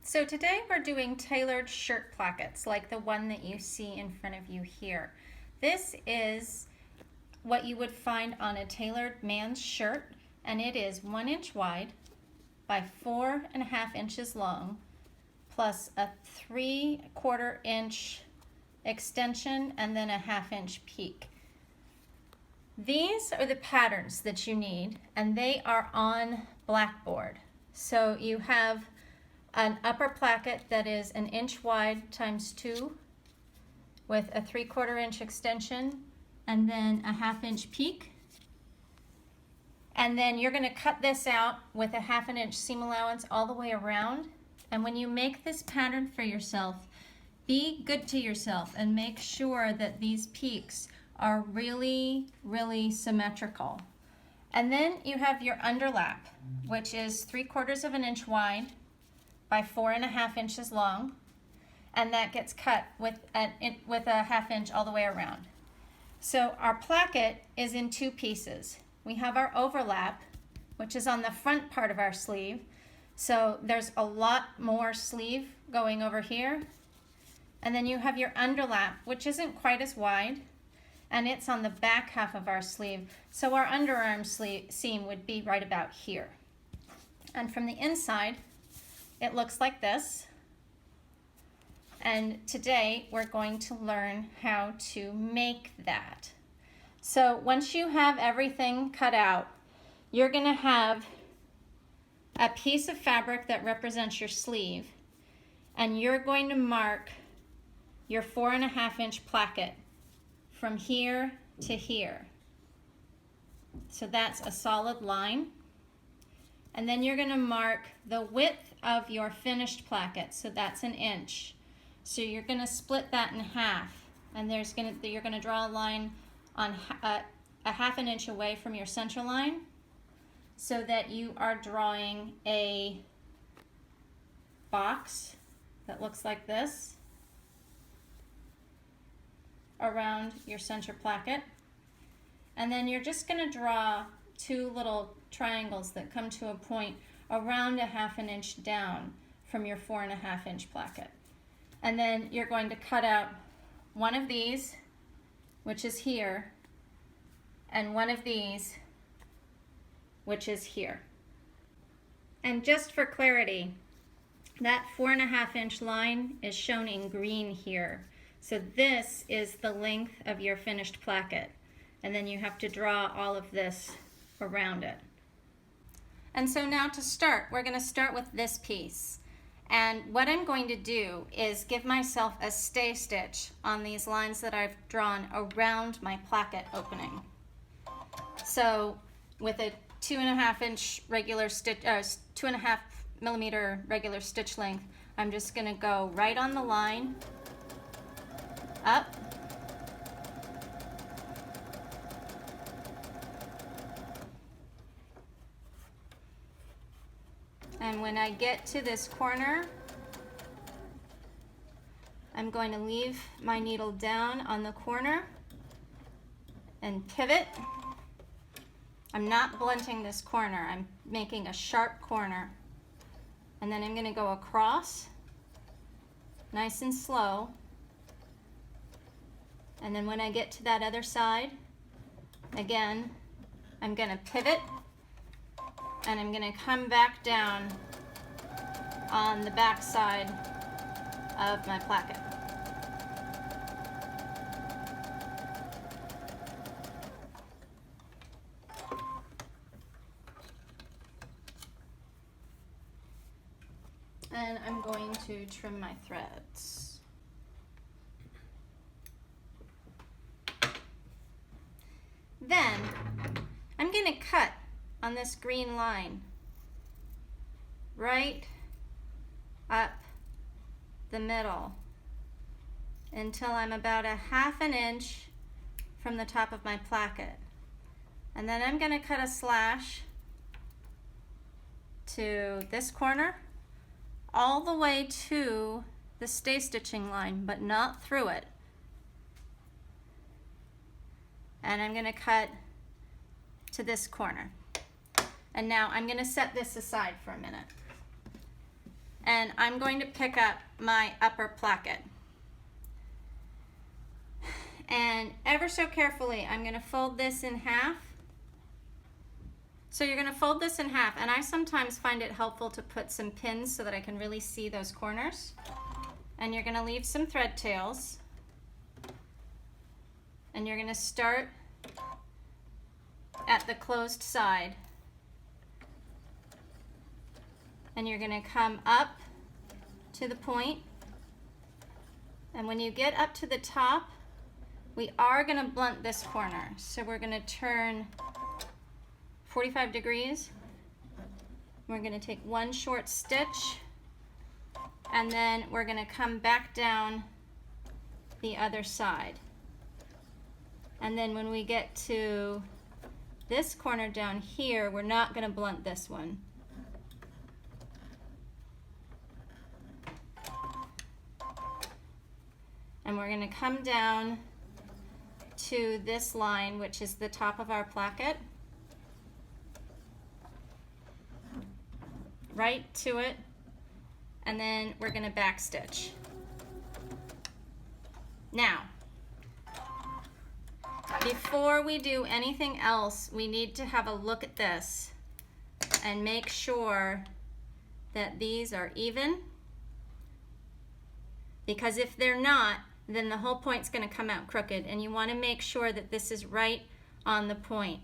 So today we're doing tailored shirt plackets like the one that you see in front of you here. This is what you would find on a tailored man's shirt, and it is 1 inch wide by 4.5 inches long, plus a 3/4 inch extension and then a 1/2 inch peak. These are the patterns that you need, and they are on blackboard. So you have an upper placket that is 1 inch wide times 2 with a 3/4 inch extension and then a 1/2 inch peak. And then you're going to cut this out with a 1/2 inch seam allowance all the way around. And when you make this pattern for yourself, be good to yourself and make sure that these peaks are really, really symmetrical. And then you have your underlap, which is 3/4 inch wide by 4.5 inches long, and that gets cut with a 1/2 inch all the way around. So our placket is in 2 pieces. We have our overlap, which is on the front part of our sleeve. So there's a lot more sleeve going over here. And then you have your underlap, which isn't quite as wide, and it's on the back half of our sleeve. So our underarm seam would be right about here. And from the inside, it looks like this. And today we're going to learn how to make that. So once you have everything cut out, you're going to have a piece of fabric that represents your sleeve, and you're going to mark your 4.5 inch placket from here to here. So that's a solid line. And then you're going to mark the width of your finished placket, so that's 1 inch. So you're going to split that in half, and you're going to draw a line on a 1/2 inch away from your center line, so that you are drawing a box that looks like this around your center placket. And then you're just going to draw 2 little triangles that come to a point around a 1/2 inch down from your 4.5 inch placket. And then you're going to cut out one of these, which is here, and one of these, which is here. And just for clarity, that 4.5 inch line is shown in green here. So this is the length of your finished placket. And then you have to draw all of this around it. And so now to start, we're going to start with this piece. And what I'm going to do is give myself a stay stitch on these lines that I've drawn around my placket opening. So with a 2.5 inch regular stitch, 2.5 millimeter regular stitch length, I'm just going to go right on the line, up, and when I get to this corner, I'm going to leave my needle down on the corner and pivot. I'm not blunting this corner, I'm making a sharp corner. And then I'm going to go across, nice and slow. And then when I get to that other side, again, I'm going to pivot, and I'm going to come back down on the back side of my placket. And I'm going to trim my threads. Then I'm going to cut on this green line right up the middle until I'm about a 1/2 inch from the top of my placket. And then I'm going to cut a slash to this corner all the way to the stay stitching line, but not through it. And I'm going to cut to this corner. And now I'm going to set this aside for a minute. and I'm going to pick up my upper placket. And ever so carefully, I'm going to fold this in half. So you're going to fold this in half, and I sometimes find it helpful to put some pins so that I can really see those corners. And you're going to leave some thread tails. And you're going to start at the closed side. And you're going to come up to the point. And when you get up to the top, we are going to blunt this corner. So we're going to turn 45 degrees. We're going to take one short stitch, and then we're going to come back down the other side. And then when we get to this corner down here, we're not going to blunt this one. And we're going to come down to this line, which is the top of our placket, right to it, and then we're going to back stitch. Now, before we do anything else, we need to have a look at this and make sure that these are even, because if they're not, then the whole point's going to come out crooked, and you want to make sure that this is right on the point.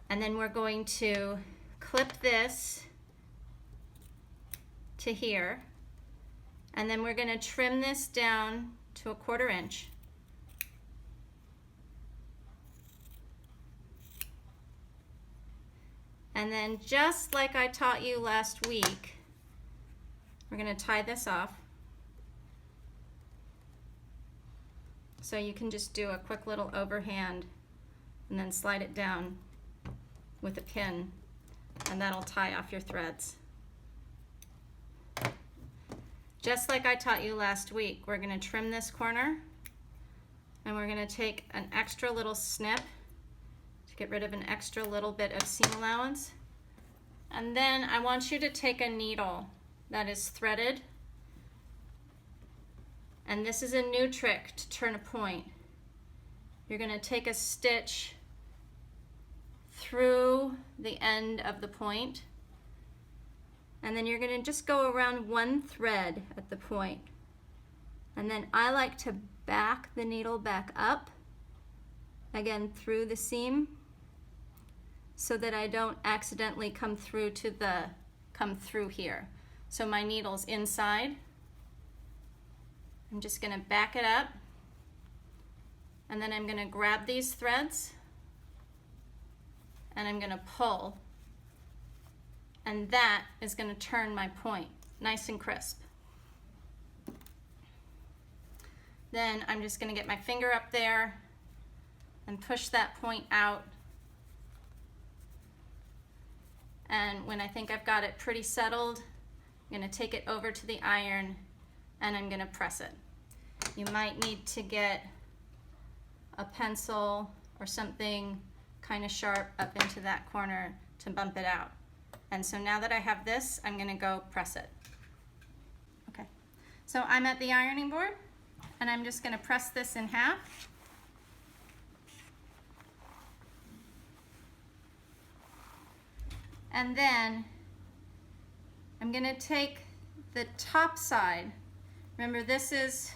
And then we're going to clip this to here, and then we're going to trim this down to 1/4 inch. And then just like I taught you last week, we're going to tie this off. So you can just do a quick little overhand and then slide it down with a pin, and that'll tie off your threads. Just like I taught you last week, we're going to trim this corner, and we're going to take an extra little snip to get rid of an extra little bit of seam allowance. And then I want you to take a needle that is threaded, and this is a new trick to turn a point. You're going to take a stitch through the end of the point, and then you're going to just go around one thread at the point. And then I like to back the needle back up, again through the seam, so that I don't accidentally come through here. So my needle's inside. I'm just going to back it up, and then I'm going to grab these threads and I'm going to pull, and that is going to turn my point nice and crisp. Then I'm just going to get my finger up there and push that point out, and when I think I've got it pretty settled, I'm going to take it over to the iron and I'm going to press it. You might need to get a pencil or something kind of sharp up into that corner to bump it out. And so now that I have this, I'm going to go press it. Okay, so I'm at the ironing board, and I'm just going to press this in half. And then I'm going to take the top side. Remember, this is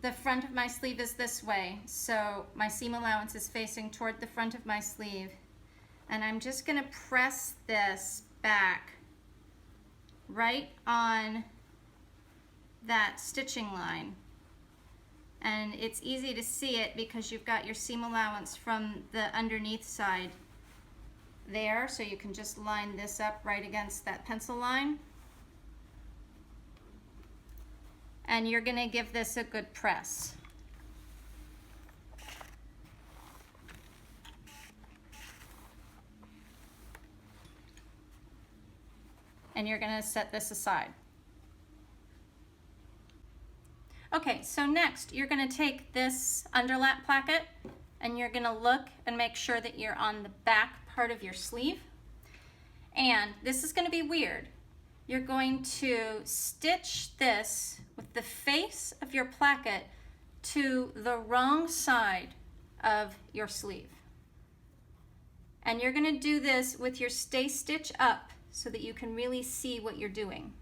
the front of my sleeve is this way, so my seam allowance is facing toward the front of my sleeve, and I'm just going to press this back right on that stitching line. And it's easy to see it because you've got your seam allowance from the underneath side there, so you can just line this up right against that pencil line. And you're going to give this a good press. And you're going to set this aside. Okay, so next you're going to take this underlap placket and you're going to look and make sure that you're on the back part of your sleeve. And this is going to be weird you're going to stitch this with the face of your placket to the wrong side of your sleeve. And you're going to do this with your stay stitch up so that you can really see what you're doing.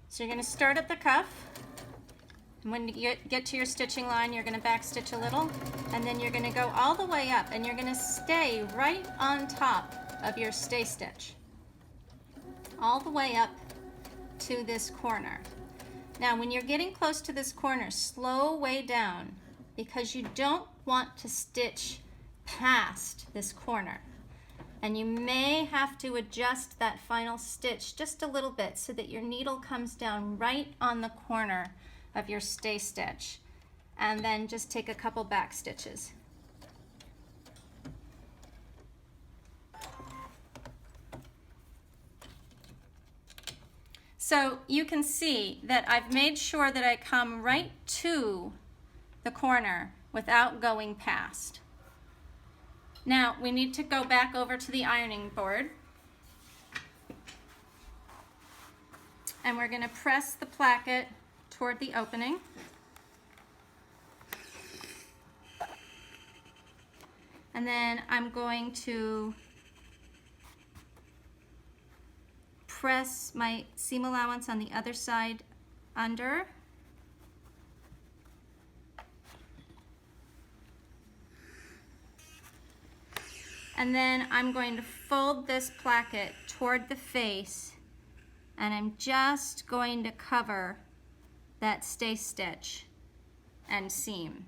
So you're going to start at the cuff, and when you get to your stitching line, you're going to back stitch a little, and then you're going to go all the way up, and you're going to stay right on top of your stay stitch, all the way up to this corner. Now when you're getting close to this corner, slow way down, because you don't want to stitch past this corner. And you may have to adjust that final stitch just a little bit so that your needle comes down right on the corner of your stay stitch. And then just take a couple back stitches. So you can see that I've made sure that I come right to the corner without going past. Now we need to go back over to the ironing board, and we're going to press the placket toward the opening. And then I'm going to press my seam allowance on the other side under. And then I'm going to fold this placket toward the face, and I'm just going to cover that stay stitch and seam.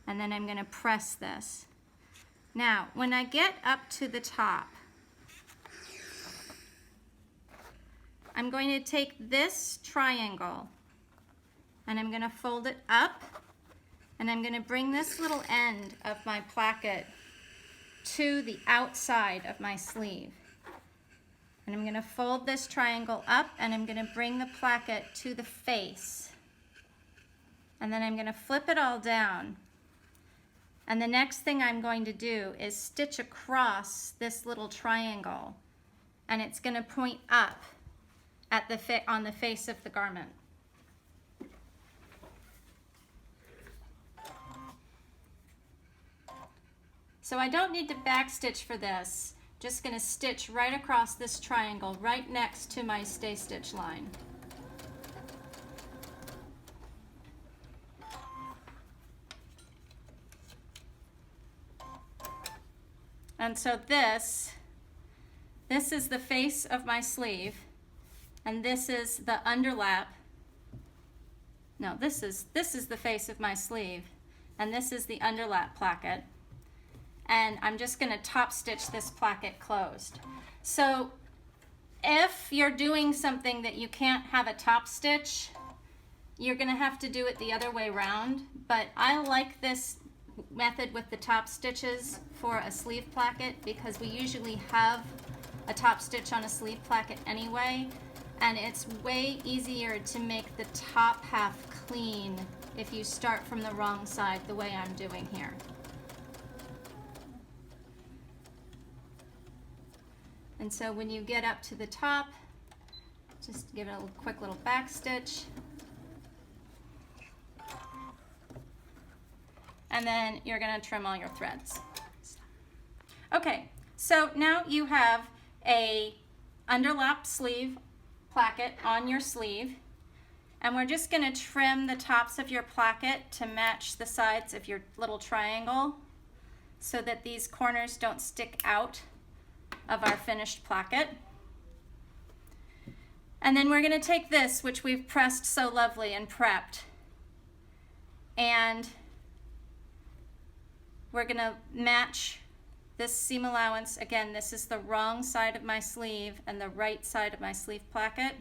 And then I'm going to press this. Now, when I get up to the top, I'm going to take this triangle and I'm going to fold it up, and I'm going to bring this little end of my placket to the outside of my sleeve. And I'm going to fold this triangle up, and I'm going to bring the placket to the face. And then I'm going to flip it all down. And the next thing I'm going to do is stitch across this little triangle, and it's going to point up at on the face of the garment. So I don't need to back stitch for this. Just going to stitch right across this triangle right next to my stay stitch line. And so this is the face of my sleeve, and this is the underlap. No, this is the face of my sleeve, and this is the underlap placket. And I'm just going to top stitch this placket closed. So if you're doing something that you can't have a top stitch, you're going to have to do it the other way around. But I like this method with the top stitches for a sleeve placket because we usually have a top stitch on a sleeve placket anyway, and it's way easier to make the top half clean if you start from the wrong side the way I'm doing here. And so when you get up to the top, just give it a quick little back stitch. And then you're going to trim all your threads. Okay, so now you have a underlap sleeve placket on your sleeve, and we're just going to trim the tops of your placket to match the sides of your little triangle so that these corners don't stick out of our finished placket. And then we're going to take this, which we've pressed so lovely and prepped, and we're going to match this seam allowance. Again, this is the wrong side of my sleeve and the right side of my sleeve placket.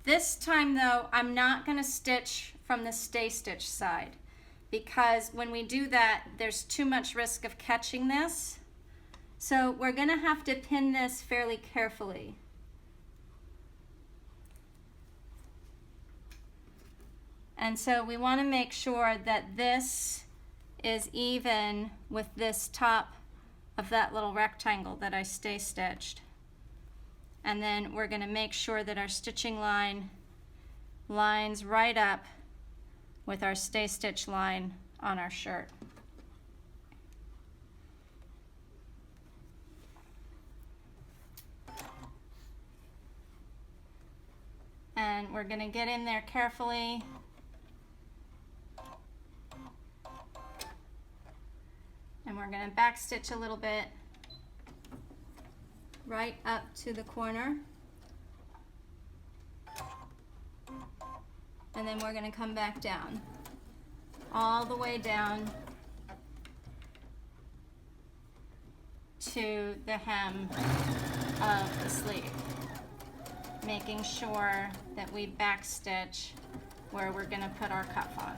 This time though, I'm not going to stitch from the stay stitch side, because when we do that, there's too much risk of catching this. So we're going to have to pin this fairly carefully. And so we want to make sure that this is even with this top of that little rectangle that I stay stitched. And then we're going to make sure that our stitching line lines right up with our stay stitch line on our shirt. And we're going to get in there carefully. And we're going to back stitch a little bit right up to the corner. And then we're going to come back down, all the way down to the hem of the sleeve, making sure that we back stitch where we're going to put our cuff on.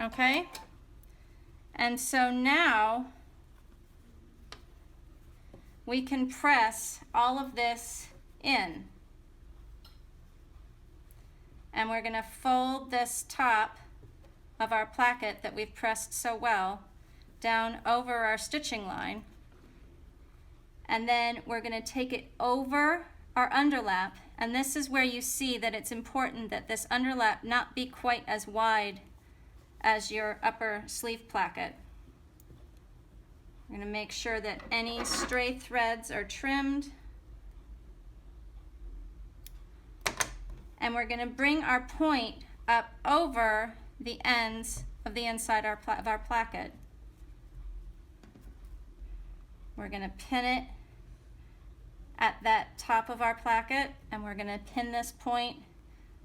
Okay, and so now we can press all of this in, and we're going to fold this top of our placket that we've pressed so well down over our stitching line, and then we're going to take it over our underlap, and this is where you see that it's important that this underlap not be quite as wide as your upper sleeve placket. We're going to make sure that any stray threads are trimmed. And we're going to bring our point up over the ends of the inside of our placket. We're going to pin it at that top of our placket, and we're going to pin this point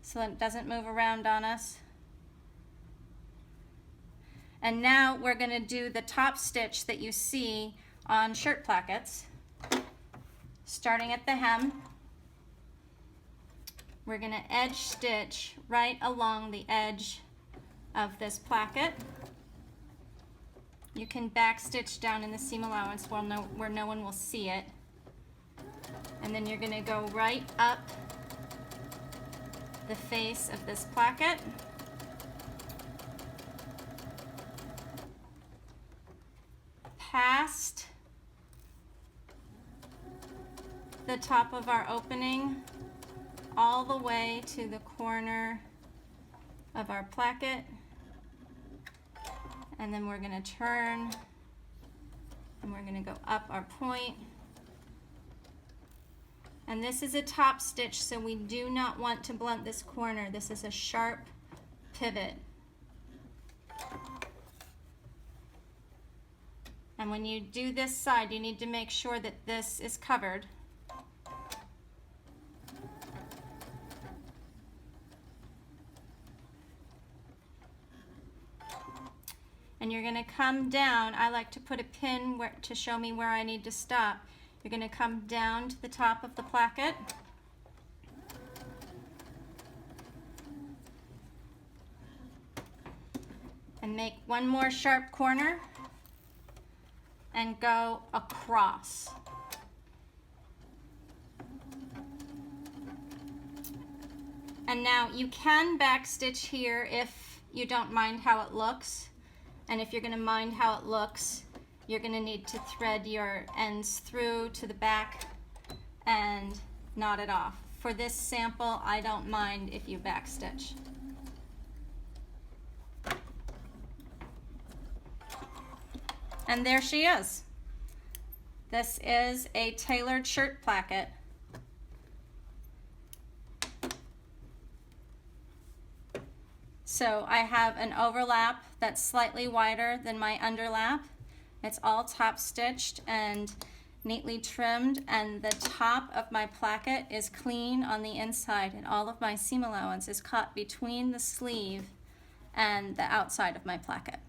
so that it doesn't move around on us. And now we're going to do the top stitch that you see on shirt plackets. Starting at the hem, we're going to edge stitch right along the edge of this placket. You can back stitch down in the seam allowance where no one will see it. And then you're going to go right up the face of this placket. Past the top of our opening all the way to the corner of our placket, and then we're going to turn and we're going to go up our point. And this is a top stitch, so we do not want to blunt this corner. This is a sharp pivot. And when you do this side, you need to make sure that this is covered. And you're going to come down. I like to put a pin to show me where I need to stop. You're going to come down to the top of the placket. And make one more sharp corner. And go across. And now you can back stitch here if you don't mind how it looks. And if you're going to mind how it looks, you're going to need to thread your ends through to the back and knot it off. For this sample, I don't mind if you back stitch. And there she is. This is a tailored shirt placket. So I have an overlap that's slightly wider than my underlap. It's all top stitched and neatly trimmed, and the top of my placket is clean on the inside, and all of my seam allowance is caught between the sleeve and the outside of my placket.